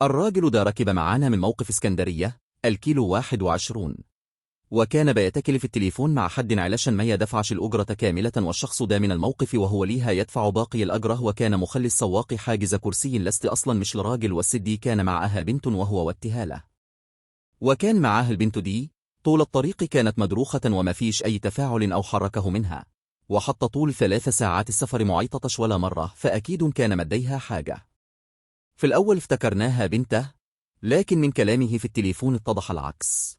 الراجل ده ركب معانا من موقف اسكندرية الكيلو 21، وكان بيتكل في التليفون مع حد علشان ما يدفعش الأجرة كاملة، والشخص ده من الموقف وهو ليها يدفع باقي الأجرة، وكان مخلي السواق حاجز كرسي لست أصلا مش لراجل، والسدي كان معها بنت وهو واتهاله، وكان معاه البنت دي طول الطريق كانت مدروخة وما فيش أي تفاعل أو حركه منها، وحتى طول 3 ساعات السفر معيطتش ولا مرة، فأكيد كان مديها حاجة. في الأول افتكرناها بنته، لكن من كلامه في التليفون اتضح العكس.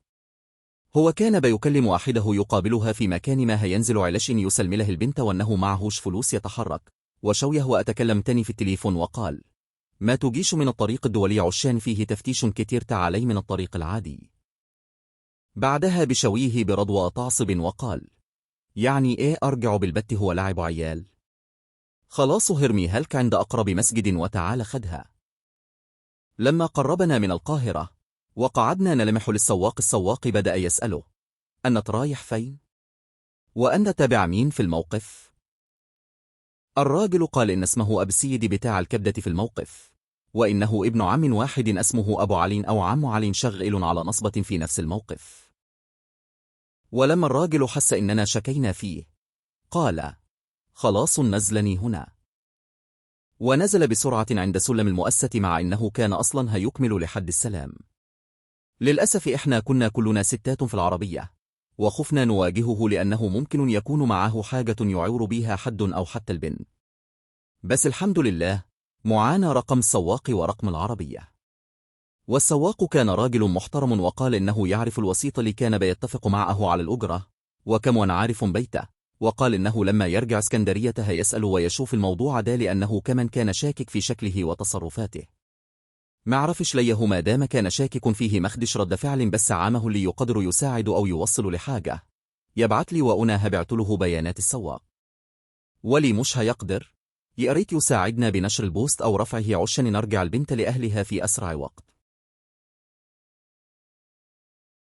هو كان بيكلم واحده يقابلها في مكان ما هينزل علشان يسلم له البنت، وأنه معهوش فلوس يتحرك، وشويه وأتكلم تاني في التليفون وقال: ما تجيش من الطريق الدولي عشان فيه تفتيش كتير، تعالي من الطريق العادي. بعدها بشويه برضوى تعصب وقال: يعني ايه أرجع بالبت، هو لعب عيال؟ خلاص هرمي هلك عند أقرب مسجد وتعال خدها. لما قربنا من القاهرة وقعدنا نلمح للسواق، السواق بدأ يسأله: أنت رايح فين؟ وأنت تابع مين في الموقف؟ الراجل قال إن اسمه أبو السيد بتاع الكبدة في الموقف، وإنه ابن عم واحد اسمه أبو علي أو عم علي شغال على نصبة في نفس الموقف. ولما الراجل حس إننا شكينا فيه قال: خلاص نزلني هنا. ونزل بسرعة عند سلم المؤسسة، مع إنه كان أصلا هيكمل لحد السلام. للأسف إحنا كنا كلنا ستات في العربية، وخفنا نواجهه لأنه ممكن يكون معه حاجة يعور بيها حد أو حتى البن. بس الحمد لله معانا رقم السواق ورقم العربية. والسواق كان راجل محترم، وقال إنه يعرف الوسيط اللي كان بيتفق معه على الأجرة وكم عارف بيته، وقال إنه لما يرجع اسكندرية هيسأل ويشوف الموضوع ده، لأنه كمان كان شاكك في شكله وتصرفاته. معرفش ليه ما دام كان شاكك فيه مخدش رد فعل، بس عامه اللي يقدر يساعد أو يوصل لحاجة يبعت لي، وأنا هبعت له بيانات السواق. ولي مش هيقدر يقريت يساعدنا بنشر البوست أو رفعه عشان نرجع البنت لأهلها في أسرع وقت.